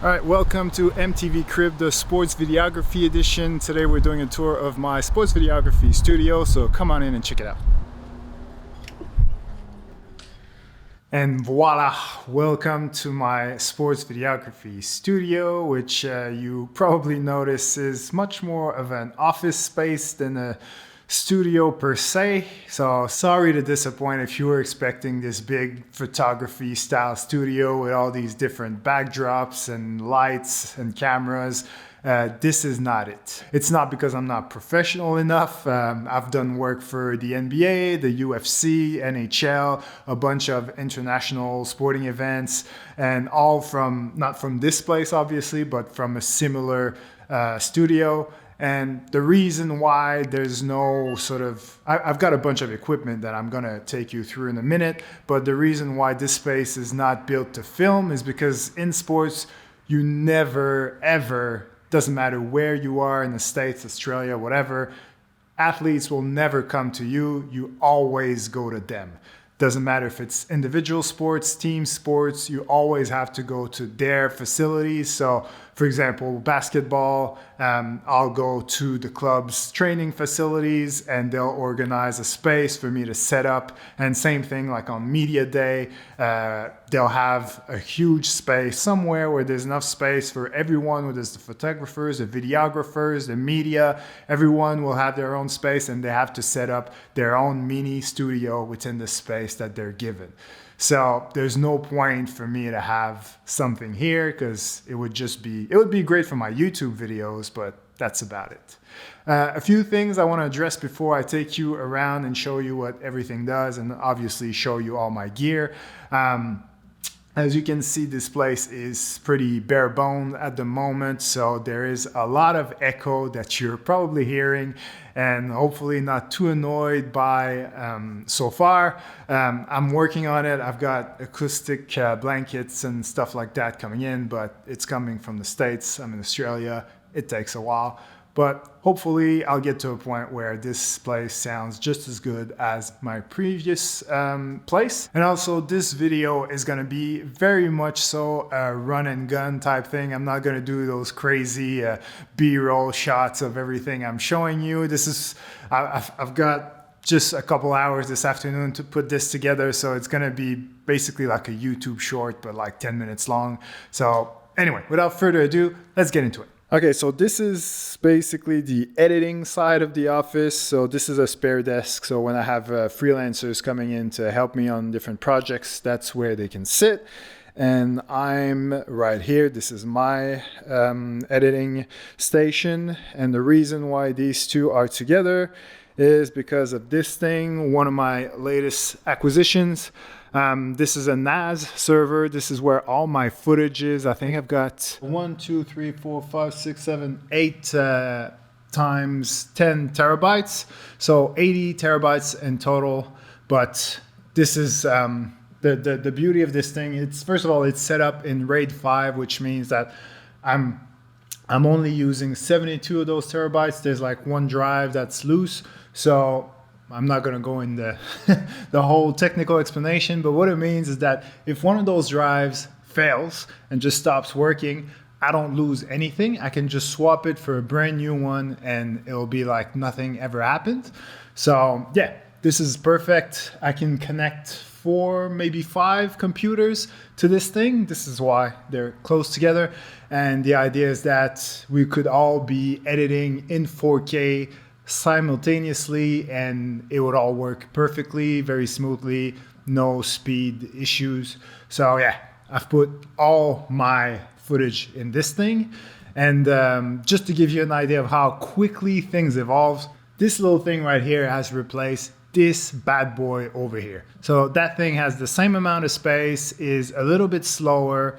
All right, welcome to MTV Crib, the sports videography edition. Today we're doing a tour of my sports videography studio, so come on in and check it out. And voila, welcome to my sports videography studio, which you probably notice is much more of an office space than a studio per se. So sorry to disappoint if you were expecting this big photography style studio with all these different backdrops and lights and cameras. This is not it. It's not because I'm not professional enough. I've done work for the NBA, the UFC, NHL, a bunch of international sporting events, and all from, not from this place obviously, but from a similar studio. And the reason why there's no sort of, I've got a bunch of equipment that I'm gonna take you through in a minute, but the reason why this space is not built to film is because in sports, you never, ever, doesn't matter where you are in the States, Australia, whatever, athletes will never come to you. You always go to them. Doesn't matter if it's individual sports, team sports, you always have to go to their facilities. So for example, basketball, I'll go to the club's training facilities and they'll organize a space for me to set up. And same thing like on media day, they'll have a huge space somewhere where there's enough space for everyone, whether it's the photographers, the videographers, the media, everyone will have their own space and they have to set up their own mini studio within the space that they're given. So there's no point for me to have something here because it would be great for my YouTube videos, but that's about it. A few things I want to address before I take you around and show you what everything does and obviously show you all my gear. As you can see, this place is pretty bare bones at the moment, so there is a lot of echo that you're probably hearing and hopefully not too annoyed by so far. I'm working on it. I've got acoustic blankets and stuff like that coming in, but it's coming from the States. I'm in Australia. It takes a while. But hopefully I'll get to a point where this place sounds just as good as my previous place. And also this video is gonna be very much so a run and gun type thing. I'm not gonna do those crazy B-roll shots of everything I'm showing you. I've got just a couple hours this afternoon to put this together. So it's gonna be basically like a YouTube short, but like 10 minutes long. So anyway, without further ado, let's get into it. Okay, so this is basically the editing side of the office. So this is a spare desk. So when I have freelancers coming in to help me on different projects, that's where they can sit. And I'm right here. This is my editing station. And the reason why these two are together is because of this thing, one of my latest acquisitions. This is a NAS server. This is where all my footage is. I think I've got 1, 2, 3, 4, 5, 6, 7, 8 times 10 terabytes. So 80 terabytes in total. But this is the beauty of this thing. It's first of all, it's set up in RAID 5, which means that I'm only using 72 of those terabytes. There's like one drive that's loose. So I'm not going to go in the whole technical explanation, but what it means is that if one of those drives fails and just stops working, I don't lose anything. I can just swap it for a brand new one and it'll be like nothing ever happened. So yeah, this is perfect. I can connect 4, maybe 5 computers to this thing. This is why they're close together. And the idea is that we could all be editing in 4K simultaneously and it would all work perfectly, very smoothly, no speed issues. So yeah, I've put all my footage in this thing. And just to give you an idea of how quickly things evolve, this little thing right here has replaced this bad boy over here. So that thing has the same amount of space, is a little bit slower,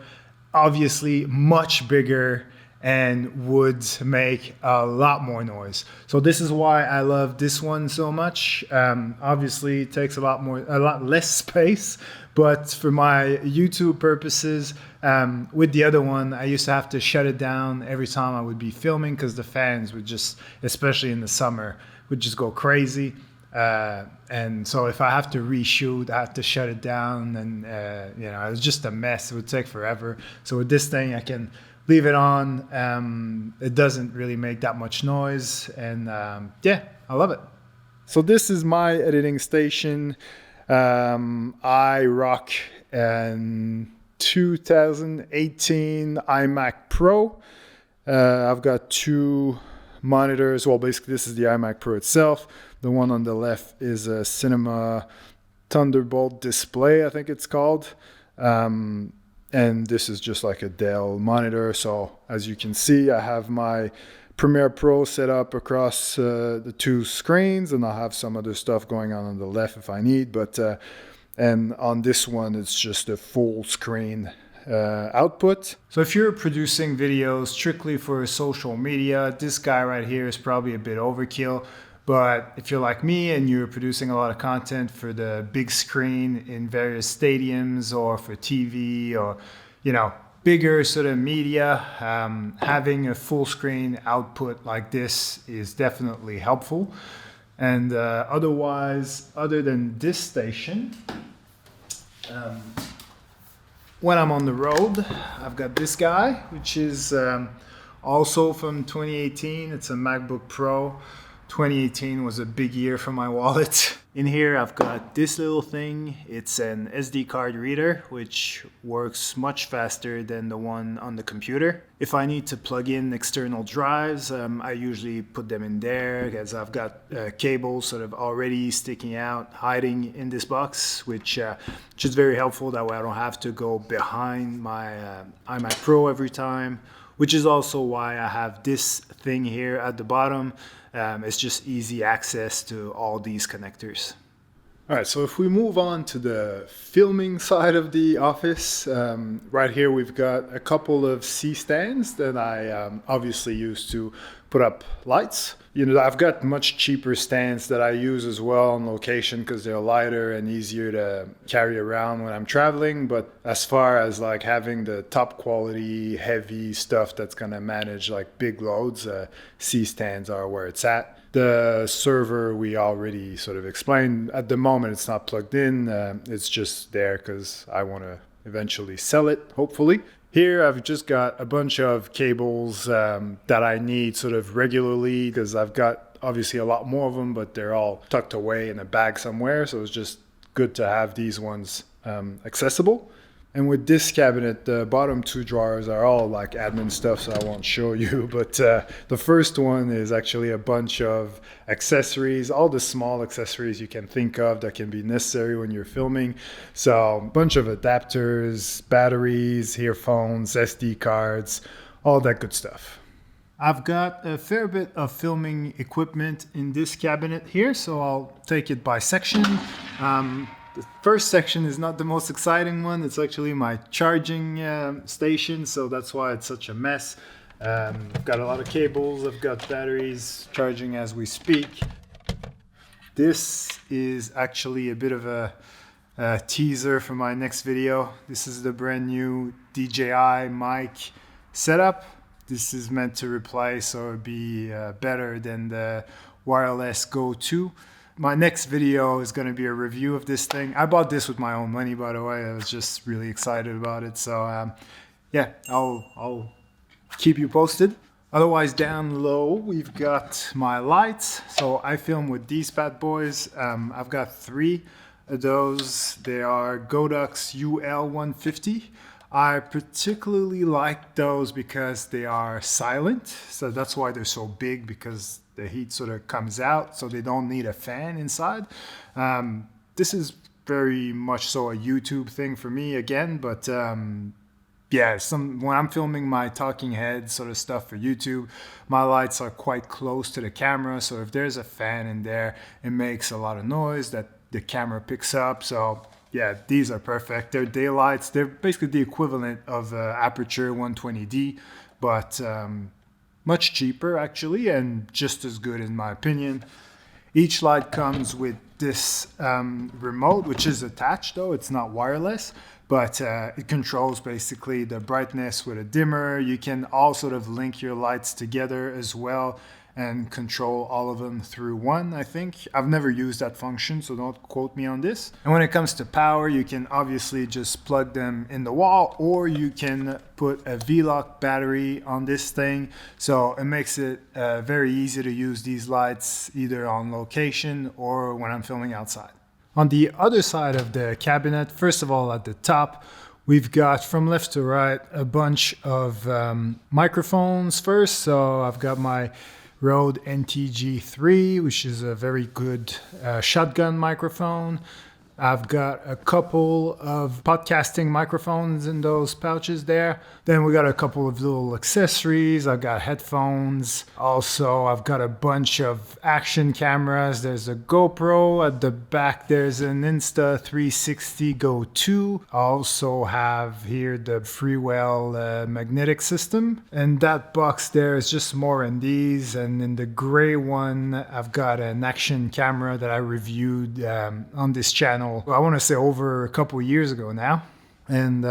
obviously much bigger, and would make a lot more noise. So this is why I love this one so much. Obviously it takes a lot less space, but for my YouTube purposes, with the other one, I used to have to shut it down every time I would be filming because the fans would just, especially in the summer, would just go crazy. And so if I have to reshoot, I have to shut it down, and it's just a mess. It would take forever. So with this thing, I can leave it on. It doesn't really make that much noise, and yeah, I love it. So this is my editing station. I rock an 2018 iMac Pro. I've got two monitors. Well, basically this is the iMac Pro itself. The one on the left is a Cinema Thunderbolt display, I think it's called. And this is just like a Dell monitor. So as you can see, I have my Premiere Pro set up across the two screens, and I'll have some other stuff going on the left if I need. And on this one, it's just a full screen output. So if you're producing videos strictly for social media, this guy right here is probably a bit overkill. But if you're like me and you're producing a lot of content for the big screen in various stadiums or for TV or, bigger sort of media, having a full screen output like this is definitely helpful. And otherwise, other than this station, when I'm on the road, I've got this guy, which is also from 2018. It's a MacBook Pro. 2018 was a big year for my wallet. In here, I've got this little thing. It's an SD card reader, which works much faster than the one on the computer. If I need to plug in external drives, I usually put them in there because I've got cables sort of already sticking out, hiding in this box, which is very helpful. That way I don't have to go behind my iMac Pro every time, which is also why I have this thing here at the bottom. It's just easy access to all these connectors. All right, so if we move on to the filming side of the office, right here we've got a couple of C-stands that I obviously use to put up lights. I've got much cheaper stands that I use as well on location because they're lighter and easier to carry around when I'm traveling. But as far as like having the top quality, heavy stuff that's gonna manage like big loads, C-stands are where it's at. The server we already sort of explained. At the moment, it's not plugged in. It's just there because I want to eventually sell it, hopefully. Here, I've just got a bunch of cables that I need sort of regularly because I've got obviously a lot more of them, but they're all tucked away in a bag somewhere. So it's just good to have these ones accessible. And with this cabinet, the bottom two drawers are all like admin stuff, so I won't show you. But the first one is actually a bunch of accessories, all the small accessories you can think of that can be necessary when you're filming. So a bunch of adapters, batteries, earphones, SD cards, all that good stuff. I've got a fair bit of filming equipment in this cabinet here, so I'll take it by section. The first section is not the most exciting one. It's actually my charging station, so that's why it's such a mess. I've got a lot of cables, I've got batteries charging as we speak. This is actually a bit of a teaser for my next video. This is the brand new DJI mic setup. This is meant to replace or be better than the wireless Go 2. My next video is going to be a review of this thing. I bought this with my own money, by the way. I was just really excited about it. So yeah, I'll keep you posted. Otherwise, down low, we've got my lights. So I film with these bad boys. I've got 3 of those. They are Godox UL150. I particularly like those because they are silent. So that's why they're so big, because the heat sort of comes out, so they don't need a fan inside. This is very much so a YouTube thing for me again, but yeah, when I'm filming my talking head sort of stuff for YouTube, my lights are quite close to the camera, so if there's a fan in there, it makes a lot of noise that the camera picks up. So yeah, these are perfect. They're daylights. They're basically the equivalent of Aperture 120D, but much cheaper actually, and just as good in my opinion. Each light comes with this remote, which is attached though, it's not wireless, but it controls basically the brightness with a dimmer. You can all sort of link your lights together as well and control all of them through one, I think. I've never used that function, so don't quote me on this. And when it comes to power, you can obviously just plug them in the wall, or you can put a V-Lock battery on this thing. So it makes it very easy to use these lights either on location or when I'm filming outside. On the other side of the cabinet, first of all, at the top, we've got from left to right a bunch of microphones first. So I've got my Rode NTG3, which is a very good shotgun microphone. I've got a couple of podcasting microphones in those pouches there. Then we got a couple of little accessories. I've got headphones. Also, I've got a bunch of action cameras. There's a GoPro. At the back, there's an Insta360 Go 2. I also have here the Freewell magnetic system. And that box there is just more in these. And in the gray one, I've got an action camera that I reviewed on this channel. I want to say over a couple of years ago now. And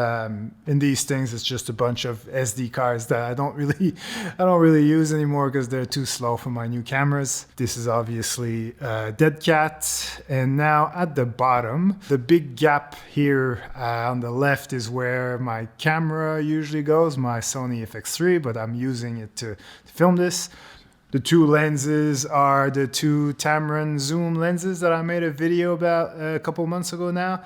in these things, it's just a bunch of SD cards that I don't really use anymore because they're too slow for my new cameras. This is obviously Dead Cat. And now at the bottom, the big gap here on the left is where my camera usually goes, my Sony FX3, but I'm using it to film this. The two lenses are the two Tamron zoom lenses that I made a video about a couple months ago now.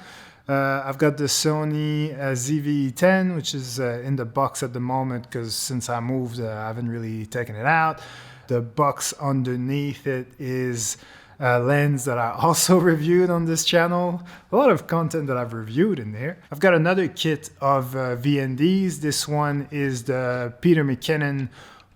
I've got the Sony ZV-10, which is in the box at the moment because since I moved, I haven't really taken it out. The box underneath it is a lens that I also reviewed on this channel. A lot of content that I've reviewed in there. I've got another kit of VNDs. This one is the Peter McKinnon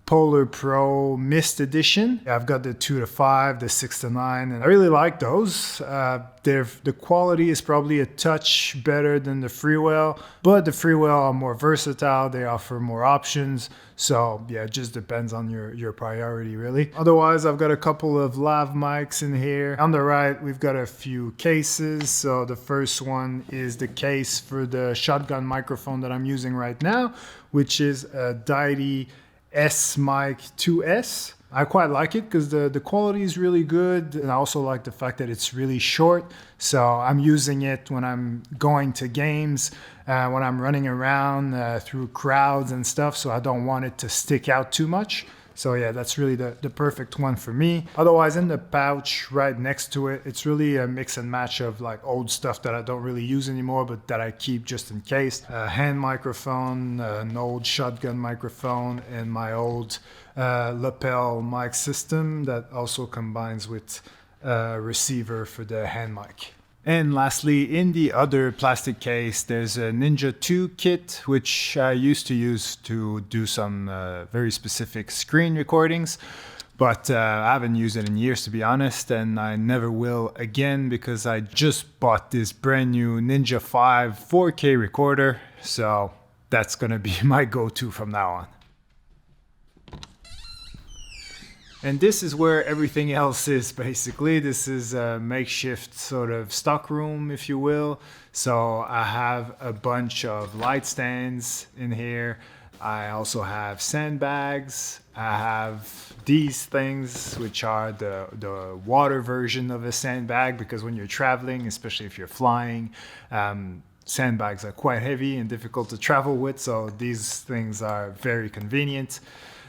Polar Pro Mist Edition. I've got the 2-5, the 6-9, and I really like those. The quality is probably a touch better than the Freewell, but the Freewell are more versatile. They offer more options. So yeah, it just depends on your priority really. Otherwise, I've got a couple of lav mics in here. On the right, we've got a few cases. So the first one is the case for the shotgun microphone that I'm using right now, which is a Deity S-Mic 2S. I quite like it because the quality is really good, and I also like the fact that it's really short. So I'm using it when I'm going to games, when I'm running around through crowds and stuff, so I don't want it to stick out too much. So yeah, that's really the perfect one for me. Otherwise, in the pouch right next to it, it's really a mix and match of like old stuff that I don't really use anymore, but that I keep just in case. A hand microphone, an old shotgun microphone, and my old lapel mic system that also combines with a receiver for the hand mic. And lastly, in the other plastic case, there's a Ninja 2 kit, which I used to use to do some very specific screen recordings. But I haven't used it in years, to be honest, and I never will again because I just bought this brand new Ninja 5 4K recorder. So that's going to be my go-to from now on. And this is where everything else is, basically. This is a makeshift sort of stock room, if you will. So I have a bunch of light stands in here. I also have sandbags. I have these things, which are the water version of a sandbag, because when you're traveling, especially if you're flying, sandbags are quite heavy and difficult to travel with. So these things are very convenient.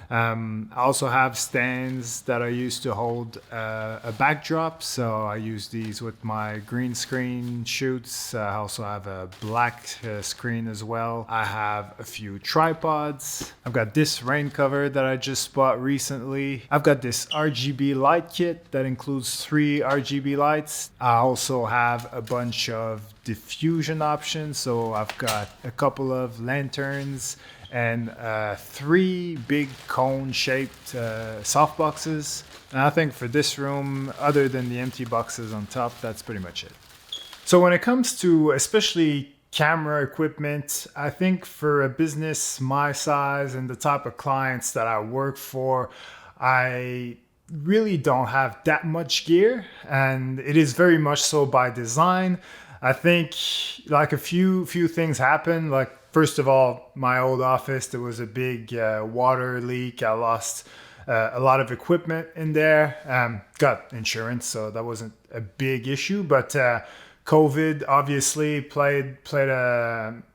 I also have stands that I use to hold a backdrop, so I use these with my green screen shoots. I also have a black screen as well. I have a few tripods. I've got this rain cover that I just bought recently. I've got this RGB light kit that includes 3 RGB lights. I also have a bunch of diffusion options, so I've got a couple of lanterns and 3 big cone-shaped softboxes. And I think for this room, other than the empty boxes on top, that's pretty much it. So when it comes to especially camera equipment, I think for a business my size and the type of clients that I work for, I really don't have that much gear, and it is very much so by design. I think like a few things happen. Like, first of all, my old office, there was a big water leak. I lost a lot of equipment in there. Got insurance, so that wasn't a big issue. But COVID obviously played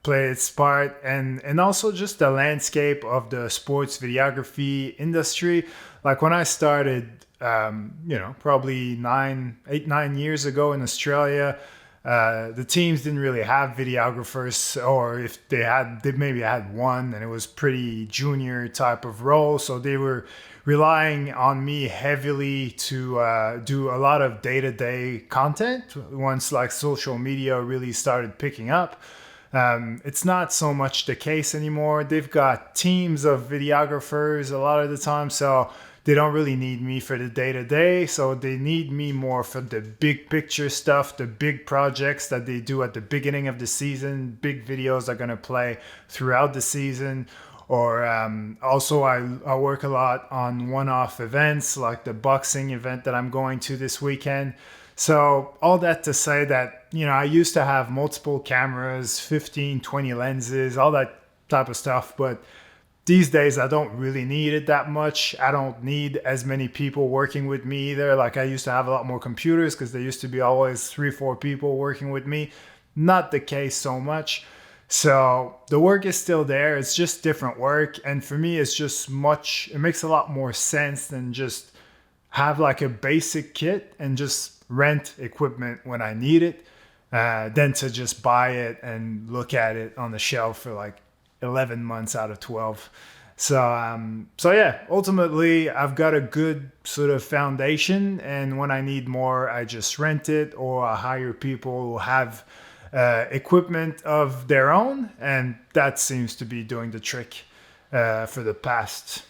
its part, and also just the landscape of the sports videography industry. Like when I started, probably 9 years ago in Australia. The teams didn't really have videographers, or if they had, they maybe had one, and it was pretty junior type of role. So they were relying on me heavily to do a lot of day-to-day content once like social media really started picking up. It's not so much the case anymore. They've got teams of videographers a lot of the time, so they don't really need me for the day-to-day. So they need me more for the big picture stuff, the big projects that they do at the beginning of the season, big videos are going to play throughout the season. Or also I work a lot on one-off events like the boxing event that I'm going to this weekend. So all that to say that, I used to have multiple cameras, 15, 20 lenses, all that type of stuff. But these days, I don't really need it that much. I don't need as many people working with me either. Like I used to have a lot more computers because there used to be always 3-4 people working with me. Not the case so much. So the work is still there. It's just different work. And for me, it makes a lot more sense than just have like a basic kit and just rent equipment when I need it, than to just buy it and look at it on the shelf for like 11 months out of 12. So yeah, ultimately I've got a good sort of foundation, and when I need more, I just rent it or I hire people who have equipment of their own, and that seems to be doing the trick for the past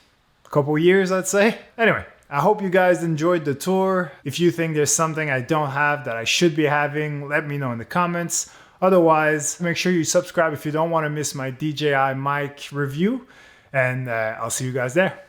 couple years, I'd say. Anyway, I hope you guys enjoyed the tour. If you think there's something I don't have that I should be having, let me know in the comments. Otherwise, make sure you subscribe if you don't want to miss my DJI mic review, and I'll see you guys there.